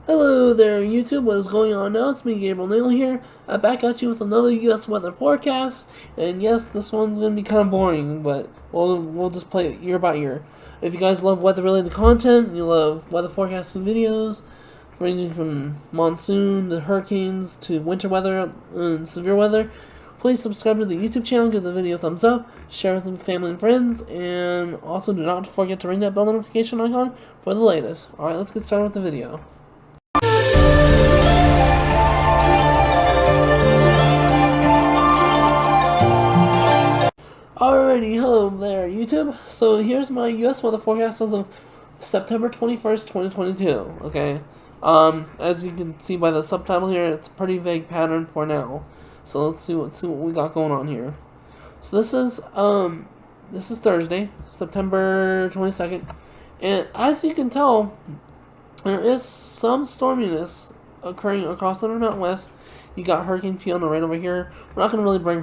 Hello there, YouTube. What is going on now? It's me, Gabriel Nail here. I'm back at you with another U.S. weather forecast. And yes, this one's going to be kind of boring, but we'll just play it year by year. If you guys love weather-related content, you love weather forecasting videos, ranging from monsoon to hurricanes to winter weather and severe weather, please subscribe to the YouTube channel, give the video a thumbs up, share with your family and friends, and also do not forget to ring that bell notification icon for the latest. Alright, let's get started with the video. Alrighty, hello there, YouTube. So here's my U.S. weather forecast as of September 21st, 2022, okay? As you can see by the subtitle here, it's a pretty vague pattern for now. So let's see what we got going on here. So this is Thursday, September 22nd, and as you can tell, there is some storminess occurring across the Intermountain West. You got Hurricane Fiona right over here. We're not going to really bring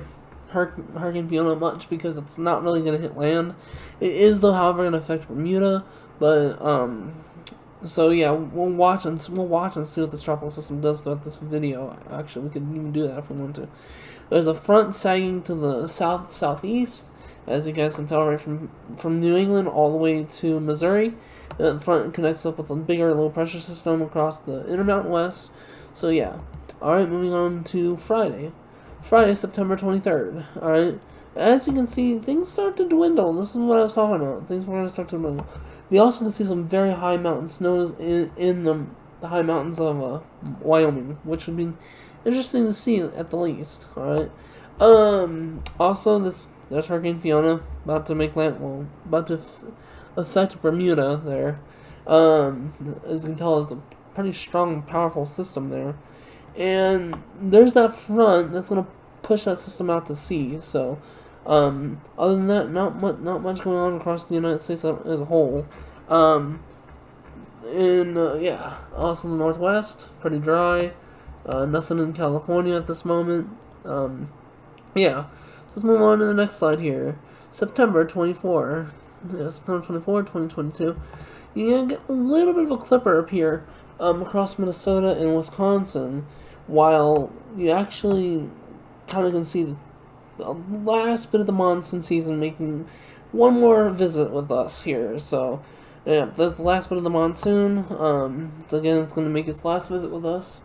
Hurricane Fiona much because it's not really going to hit land. It is, though, however, going to affect Bermuda. But so yeah, we'll watch and see what this tropical system does throughout this video. Actually, we could even do that if we want to. There's a front sagging to the southeast, as you guys can tell, right from New England all the way to Missouri. The front connects up with a bigger low pressure system across the Intermountain West. So yeah. Alright, moving on to Friday, September 23rd. Alright, as you can see, things start to dwindle. This is what I was talking about. Things were going to start to dwindle. We also can see some very high mountain snows in the high mountains of Wyoming, which would be interesting to see at the least. Alright. Also, there's Hurricane Fiona about to make land. Well, about to affect Bermuda there. As you can tell, it's a pretty strong, powerful system there. And there's that front that's going to push that system out to sea. So, other than that, not much going on across the United States as a whole. Yeah, also the Northwest, pretty dry. Nothing in California at this moment. Yeah, so let's move on to the next slide here. September 24. Yeah, September 24, 2022. You get a little bit of a clipper up here across Minnesota and Wisconsin, while you actually kind of can see the last bit of the monsoon season making one more visit with us here. So, yeah, there's the last bit of the monsoon. So again, it's going to make its last visit with us.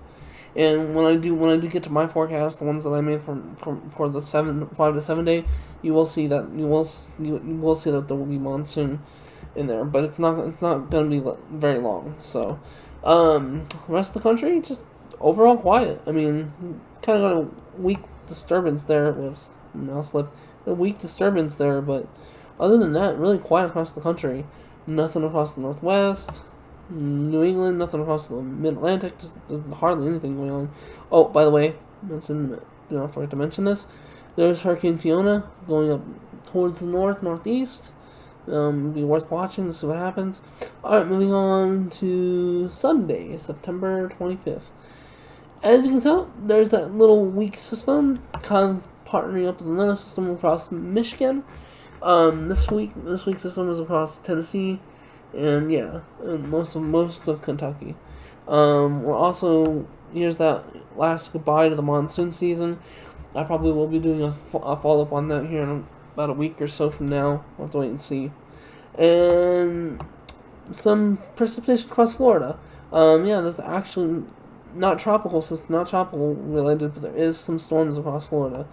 And when I do get to my forecast, the ones that I made for the 5 to 7 day, you will see that you will see that there will be monsoon in there, but it's not going to be very long. So, rest of the country just overall quiet. I mean, kind of got a weak disturbance there. Whoops, mouse slip. A weak disturbance there, but other than that, really quiet across the country. Nothing across the Northwest. New England, nothing across the Mid-Atlantic, just there's hardly anything going on. Oh, by the way, do not forget to mention this. There's Hurricane Fiona going up towards the northeast. Be worth watching to see what happens. Alright, moving on to Sunday, September 25th. As you can tell, there's that little weak system kind of partnering up with another system across Michigan. This week's system is across Tennessee. And yeah, and most of Kentucky. We're also, here's that last goodbye to the monsoon season. I probably will be doing a follow up on that here in about a week or so from now. We'll have to wait and see. And some precipitation across Florida. Yeah, there's actually not tropical related, but there is some storms across Florida.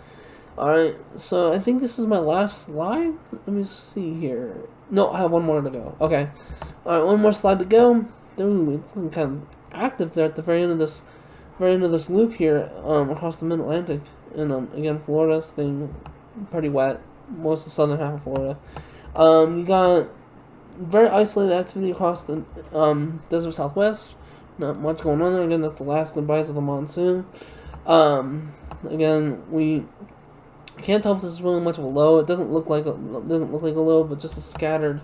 Alright, so I think this is my last slide. Let me see here. No, I have one more to go. Okay. Alright, one more slide to go. Ooh, it's kind of active there at the very end of this loop here, across the Mid-Atlantic. And again, Florida staying pretty wet. Most of the southern half of Florida. You got very isolated activity across the desert Southwest. Not much going on there. Again, that's the last goodbyes of the monsoon. Again, we can't tell if this is really much of a low. It doesn't look like a low, but just a scattered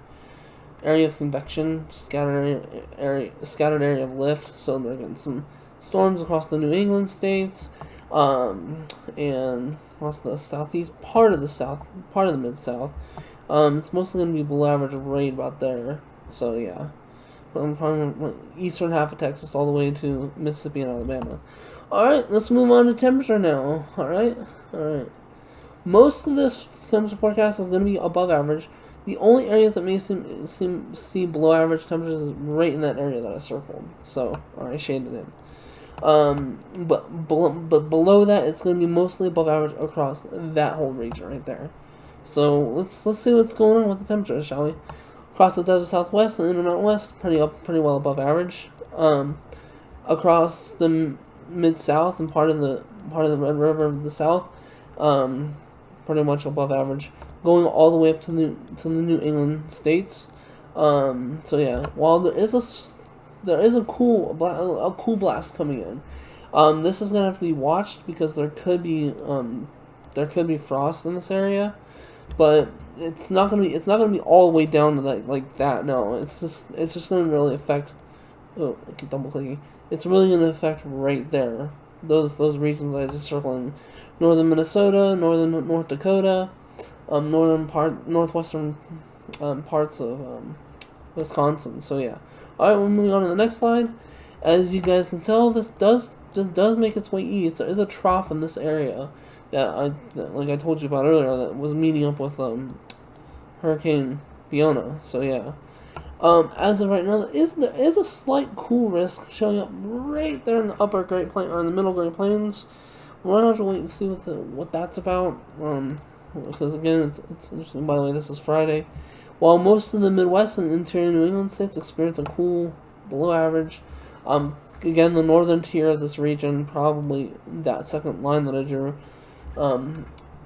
area of convection, scattered area of lift. So they're getting some storms across the New England states, and across the southeast part of the mid-south. It's mostly going to be below average of rain about there. So yeah, from eastern half of Texas all the way to Mississippi and Alabama. Alright, let's move on to temperature now. Alright. Most of this temperature forecast is going to be above average. The only areas that may see below average temperatures is right in that area that I circled. So, or I shaded in. But below that, it's going to be mostly above average across that whole region right there. So let's see what's going on with the temperatures, shall we? Across the desert Southwest and Intermountain West, pretty well above average. Across the Mid-South and part of the Red River of the South, pretty much above average. Going all the way up to the New England states. So yeah, while there is a cool blast coming in, this is gonna have to be watched because there could be frost in this area, but it's not gonna be all the way down to like that. No, it's just gonna really affect. Oh, I keep double clicking. It's really gonna affect right there. Those regions that I just circled in northern Minnesota, northern North Dakota, northwestern parts of Wisconsin. So yeah. Alright, we're moving on to the next slide. As you guys can tell, this does make its way east. There is a trough in this area that like I told you about earlier, that was meeting up with Hurricane Fiona. So yeah. As of right now, there is a slight cool risk showing up right there in the upper Great Plains or in the middle Great Plains. We're gonna have to wait and see what that's about. Because again, it's interesting. By the way, this is Friday. While most of the Midwest and interior New England states experience a cool, below average, again, the northern tier of this region, probably that second line that I drew,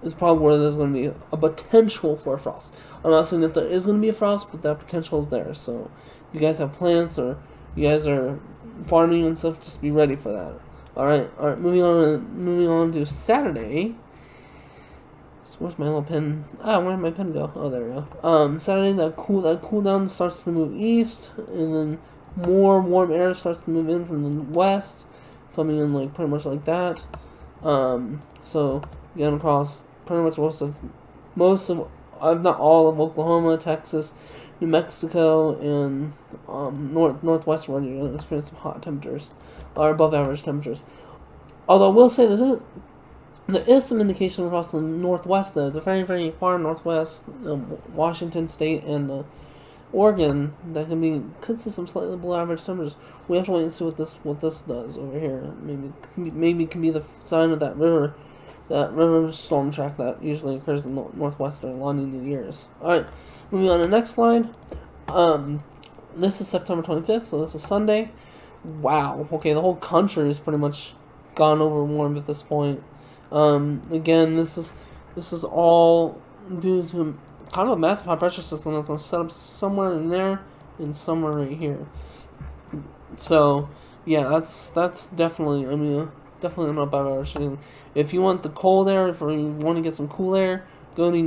is probably where there's going to be a potential for a frost. I'm not saying that there is going to be a frost, but that potential is there. So, if you guys have plants or you guys are farming and stuff, just be ready for that. All right. Moving on to Saturday. Where's my little pen? Where'd my pen go? Oh, there we go. Saturday, that cool down starts to move east, and then more warm air starts to move in from the west, coming in like pretty much like that. So again, across pretty much most of, if not all of Oklahoma, Texas, New Mexico, and northwest where you're going to experience some hot temperatures, or above average temperatures. Although I will say there is some indication across the northwest, though, the very, very far northwest, Washington State and Oregon, that could see some slightly below average temperatures. We have to wait and see what this does over here. Maybe it can be the sign of that river storm track that usually occurs in the northwest during La Nina years. All right, moving on to the next slide. This is September 25th, so this is Sunday. Wow. Okay, the whole country is pretty much gone over warm at this point. Again, this is all due to kind of a massive high pressure system that's going to set up somewhere in there and somewhere right here. So, yeah, that's definitely, definitely not above average. If you want the cold air, if you want to get some cool air, go to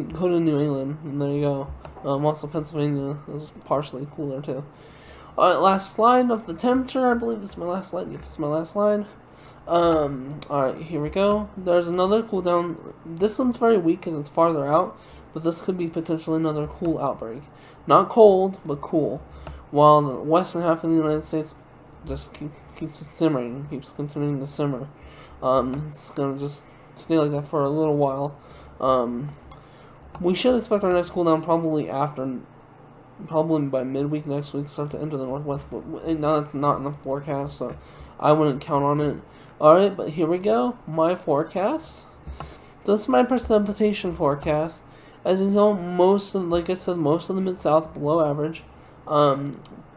New England, and there you go. Also, Pennsylvania is partially cooler too. Alright, last slide of the temperature. I believe this is my last slide. Yep, this is my last slide. Alright, here we go. There's another cool down. This one's very weak because it's farther out, but this could be potentially another cool outbreak. Not cold, but cool. While the western half of the United States just keeps simmering, keeps continuing to simmer. It's gonna just stay like that for a little while. We should expect our next cool down probably by midweek next week, start to enter the northwest, but now it's not in the forecast, so I wouldn't count on it. Alright, but here we go. My forecast. This is my precipitation forecast. As you know, most of the Mid-South below average.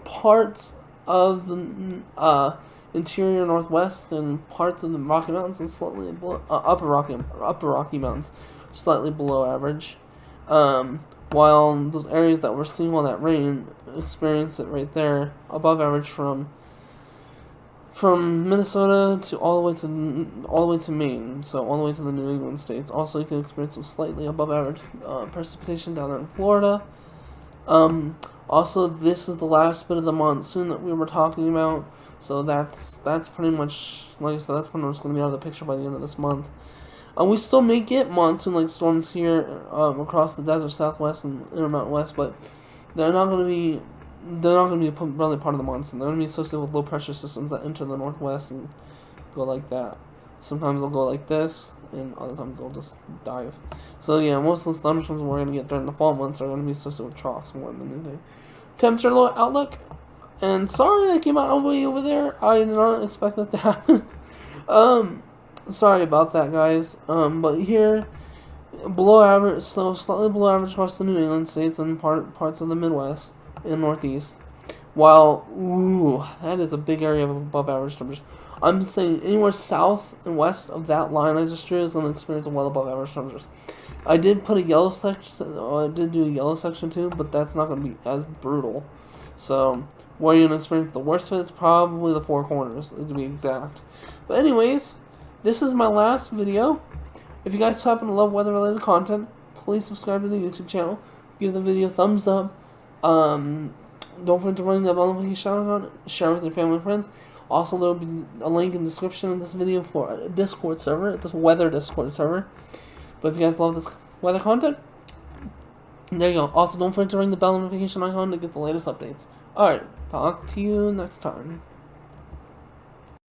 Parts of the interior Northwest and parts of the Rocky Mountains and slightly below, upper Rocky Mountains, slightly below average. While those areas that we're seeing all that rain experience it right there, above average from Minnesota to all the way to Maine, so all the way to the New England states. Also, you can experience some slightly above average precipitation down there in Florida. Also, this is the last bit of the monsoon that we were talking about, so that's pretty much, like I said, that's pretty much going to be out of the picture by the end of this month. We still may get monsoon-like storms here across the desert Southwest and Intermountain West, but they're not going to be they're not going to be really part of the monsoon. They're going to be associated with low pressure systems that enter the northwest and go like that. Sometimes they'll go like this, and other times they'll just dive. So yeah, most of those thunderstorms we're going to get during the fall months are going to be associated with troughs more than anything. Temperature outlook, and sorry I came out way over there. I did not expect that to happen. Sorry about that, guys. But here, below average, so slightly below average across the New England states and parts of the Midwest and Northeast. While, ooh, that is a big area of above average temperatures. I'm saying anywhere south and west of that line I just drew is going to experience well above average temperatures. I did put a yellow section, I did do a yellow section too, but that's not going to be as brutal. So, where you're going to experience the worst of it is probably the Four Corners, to be exact. But anyways, this is my last video. If you guys happen to love weather-related content, please subscribe to the YouTube channel. Give the video a thumbs up. Don't forget to ring that bell notification icon. Share with your family and friends. Also, there will be a link in the description of this video for a Discord server. It's a weather Discord server. But if you guys love this weather content, there you go. Also, don't forget to ring the bell notification icon to get the latest updates. Alright, talk to you next time.